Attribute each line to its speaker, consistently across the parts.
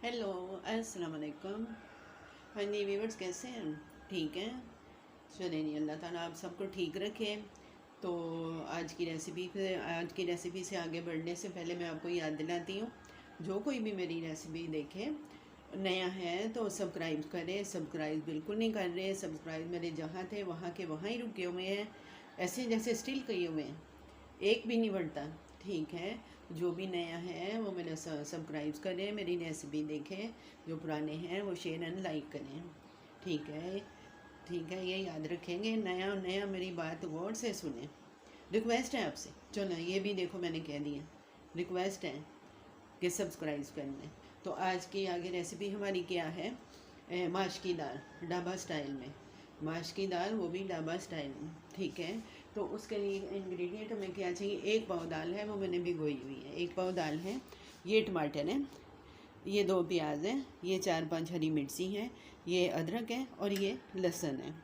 Speaker 1: Hello, अस्सलाम वालेकुम। हाँ जी व्यूवर्स, कैसे हैं? ठीक हैं। चलें जी, अल्लाह ताला आप सबको ठीक रखे। तो आज की रेसिपी से आगे बढ़ने से पहले मैं आपको याद दिलाती हूँ, जो कोई भी मेरी रेसिपी देखे नया है तो सब्सक्राइब करें। सब्सक्राइब बिल्कुल नहीं कर रहे, सब्सक्राइब मेरे जहाँ थे वहाँ के वहाँ ही रुके हुए हैं, ऐसे जैसे स्टिल किए हुए हैं, एक भी नहीं बढ़ता। ठीक है, जो भी नया है वो मेरा सब्सक्राइब करें, मेरी रेसिपी देखें, जो पुराने हैं वो शेयर एंड लाइक करें। ठीक है, ठीक है, ये याद रखेंगे। नया नया मेरी बात गौर से सुने। रिक्वेस्ट है आपसे, चलो ये भी देखो मैंने कह दिया, रिक्वेस्ट है कि सब्सक्राइब करना है। तो आज की आगे रेसिपी हमारी क्या है? माश की दाल ढाबा स्टाइल में, माश की दाल वो भी ढाबा स्टाइल में। ठीक है, तो उसके लिए इंग्रेडिएंट हमें क्या चाहिए? एक पाव दाल है, वो मैंने भिगोई हुई है। एक पाव दाल है, ये टमाटर है, ये 2 प्याज हैं, ये 4-5 हरी मिर्ची हैं, ये अदरक है और ये लहसुन है।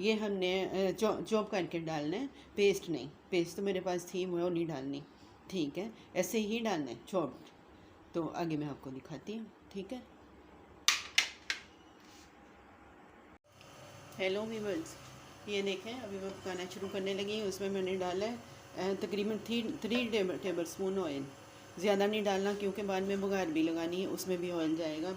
Speaker 1: ये हमने चॉप करके डालना है, पेस्ट नहीं। पेस्ट तो मेरे पास थी, वो नहीं डालनी। ठीक है, ऐसे ही डालना है चॉप। तो आगे मैं आपको दिखाती हूँ। ठीक है, हेलो व्यूअर्स, ये देखें अभी मैं पकाना शुरू करने लगी हूँ। उसमें मैंने डाला है तकरीबन 3 टेबल स्पून ऑयल। ज़्यादा नहीं डालना क्योंकि बाद में बघार भी लगानी है, उसमें भी ऑयल जाएगा।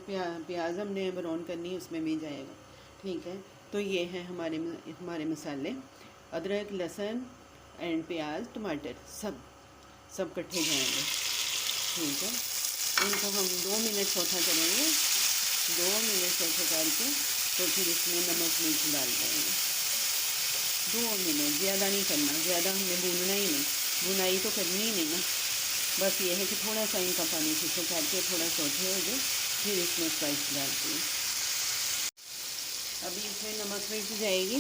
Speaker 1: प्याज हमने ब्राउन करनी है, उसमें भी जाएगा। ठीक है, तो ये है हमारे मसाले, अदरक लहसुन एंड प्याज टमाटर सब इकट्ठे जाएंगे। ठीक है, इनको हम 2 मिनट सौथा करेंगे। 2 मिनट सौथे करके तो फिर इसमें नमक मिर्च डाल देंगे। 2 मिनट, ज़्यादा नहीं करना, ज़्यादा हमने भूनना ही नहीं, भुनाई तो करनी ही नहीं ना। बस ये है कि थोड़ा सा इनका पानी पीछे करके थोड़ा सौथे हो जाए, फिर इसमें स्पाइस डालती हूँ। अभी इसमें नमक मिर्च जाएगी,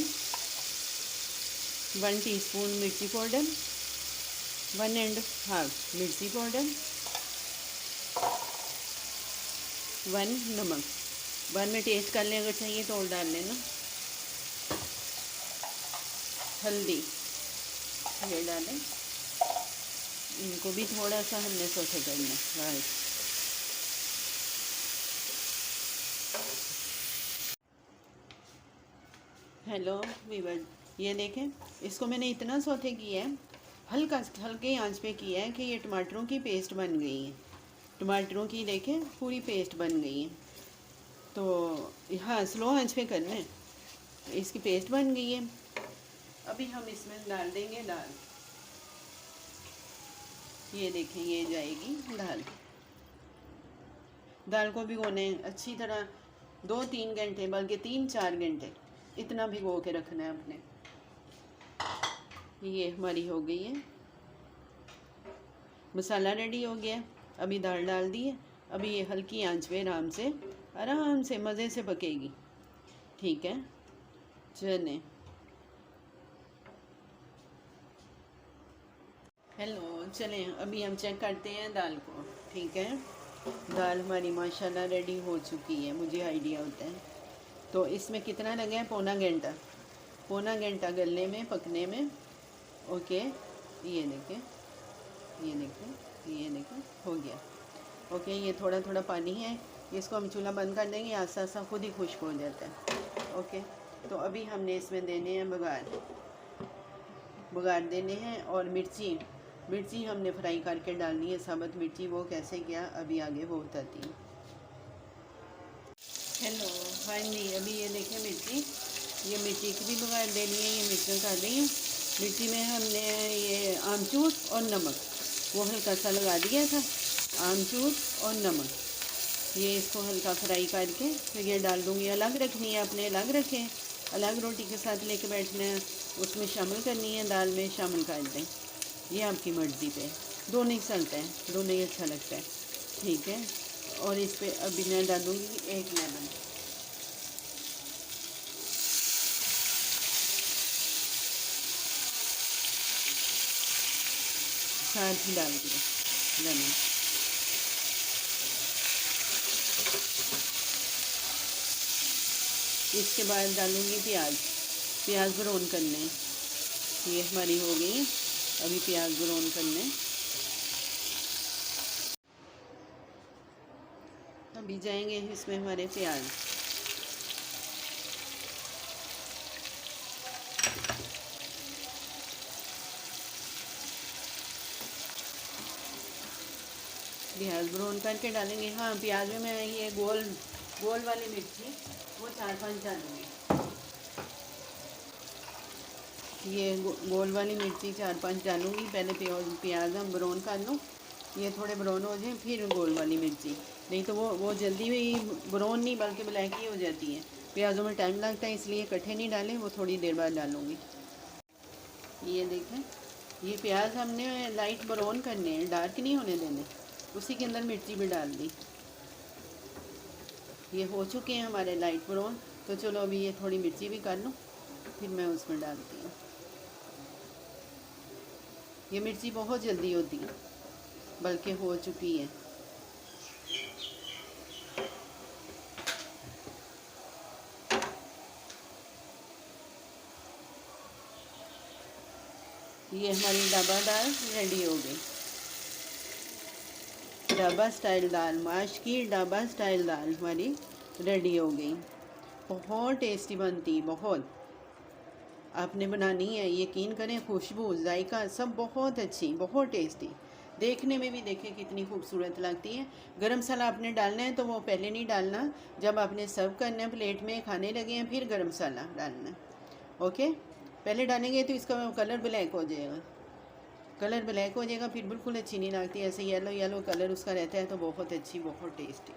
Speaker 1: 1 टीस्पून मिर्ची पाउडर, 1.5 मिर्ची पाउडर, 1 नमक। बाद में टेस्ट कर लें, अगर चाहिए तो और डाल लेना। हल्दी ये डालें, इनको भी थोड़ा सा हमने सौते करना है। बस हेलो वीवर, ये देखें, इसको मैंने इतना सौते किया है, हल्के आंच पे किया है कि ये टमाटरों की पेस्ट बन गई है। टमाटरों की देखें पूरी पेस्ट बन गई है। तो हाँ, स्लो आंच पे करना है। इसकी पेस्ट बन गई है। अभी हम इसमें डाल देंगे दाल। ये देखें, ये जाएगी दाल। दाल को भिगोने अच्छी तरह 2-3 घंटे, बल्कि 3-4 घंटे इतना भिगो के रखना है अपने। ये हमारी हो गई है, मसाला रेडी हो गया। अभी दाल डाल दी है। अभी ये हल्की आंच पे आराम से मज़े से पकेगी। ठीक है, चलें। हेलो, चलें अभी हम चेक करते हैं दाल को। ठीक है, दाल हमारी माशाल्लाह रेडी हो चुकी है, मुझे आइडिया होता है। तो इसमें कितना लगा है? पौना घंटा, पौना घंटा गलने में, पकने में। ओके, ये देखें, ये देखें, ये देखें, हो गया। ओके, ये थोड़ा थोड़ा पानी है, इसको हम चूल्हा बंद कर देंगे, आस्ता आस्ता खुद ही खुश्क हो जाता है। ओके, तो अभी हमने इसमें देने हैं बघार देने हैं। और मिर्ची हमने फ्राई करके डालनी है, साबुत मिर्ची। वो कैसे क्या, अभी आगे वो बताती हूँ। हेलो, हाँ जी, अभी ये देखें ये मिर्ची की भी बघार देनी है, ये मिर्चें कर रही हैं। मिर्ची में हमने ये आमचूर और नमक वो हल्का सा लगा दिया था, आमचूर और नमक। ये इसको हल्का फ्राई करके फिर ये डाल दूँगी। अलग रखनी है, अपने अलग रखें, अलग रोटी के साथ लेके बैठना है, उसमें शामिल करनी है, दाल में शामिल कर दें। ये आपकी मर्ज़ी पे, दोनों ही चलता है, दोनों ही अच्छा लगता है। ठीक है, और इस पर अभी मैं डालूँगी 1 लेमन। साथ ही डाल दिया लेमन। इसके बाद डालूँगी प्याज ब्राउन करने। ये हमारी हो गई, अभी प्याज ब्राउन करने। अभी जाएंगे इसमें हमारे प्याज। प्याज ब्राउन करके डालेंगे। हाँ, प्याज में मैं ये गोल गोल वाली मिर्ची वो 4-5 डालूँगी। ये गोल वाली मिर्ची 4-5 डालूँगी। पहले प्याज हम ब्राउन कर लूँ, ये थोड़े ब्राउन हो जाए फिर गोल वाली मिर्ची, नहीं तो वो जल्दी भी ब्राउन नहीं बल्कि ब्लैक ही हो जाती है। प्याज़ों में टाइम लगता है, इसलिए इकट्ठे नहीं डालें, वो थोड़ी देर बाद डालूँगी। ये देखें, ये प्याज हमने लाइट ब्राउन करने हैं, डार्क नहीं होने देने। उसी के अंदर मिर्ची भी डाल दी। ये हो चुके हैं हमारे लाइट ब्राउन। तो चलो अभी ये थोड़ी मिर्ची भी कर लूँ, फिर मैं उसमें डालती हूँ। ये मिर्ची बहुत जल्दी होती है, बल्कि हो चुकी है। ये हमारी ढाबा दाल रेडी हो गई। ढाबा स्टाइल दाल, माश की ढाबा स्टाइल दाल हमारी रेडी हो गई। बहुत टेस्टी बनती, बहुत। आपने बनानी है, यकीन करें, खुशबू जायका सब बहुत अच्छी, बहुत टेस्टी। देखने में भी देखें कितनी खूबसूरत लगती है। गरम मसाला आपने डालना है तो वो पहले नहीं डालना, जब आपने सर्व करना है प्लेट में खाने लगे हैं फिर गरम मसाला डालना है। ओके, पहले डालेंगे तो इसका कलर ब्लैक हो जाएगा। कलर ब्लैक हो जाएगा फिर बिल्कुल अच्छी नहीं लगती। ऐसे येलो येलो कलर उसका रहता है तो बहुत अच्छी, बहुत टेस्टी।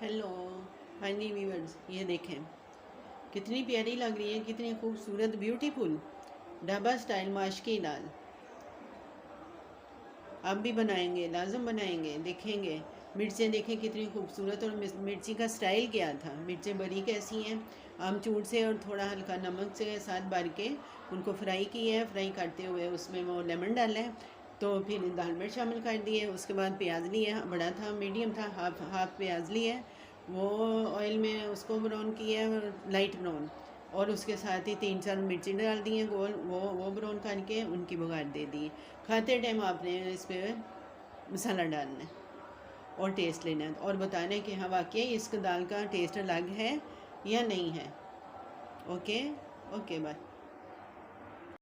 Speaker 1: हेलो, हाँ जी व्यूअर्स, ये देखें कितनी प्यारी लग रही है, कितनी खूबसूरत, ब्यूटीफुल ढाबा स्टाइल माश की दाल। आप भी बनाएंगे, लाजम बनाएंगे, देखेंगे। मिर्चें देखें कितनी खूबसूरत, और मिर्ची का स्टाइल क्या था, मिर्चें बरी कैसी हैं। आमचूर से और थोड़ा हल्का नमक से साथ भर के उनको फ्राई किए हैं। फ्राई करते हुए उसमें वो लेमन डाला है, तो फिर दाल मिर्च शामिल कर दिए। उसके बाद प्याज लिया, बड़ा था मीडियम था, हाफ प्याज लिया, वो ऑयल में उसको ब्राउन किया, लाइट ब्राउन, और उसके साथ ही 3-4 मिर्ची डाल दी हैं गोल, वो ब्राउन करके उनकी बघार दे दी। खाते टाइम आपने इस पर मसाला डालना है और टेस्ट लेना है और बताना है कि हाँ वाकई इसका दाल का टेस्ट अलग है या नहीं है। Okay, okay, bye.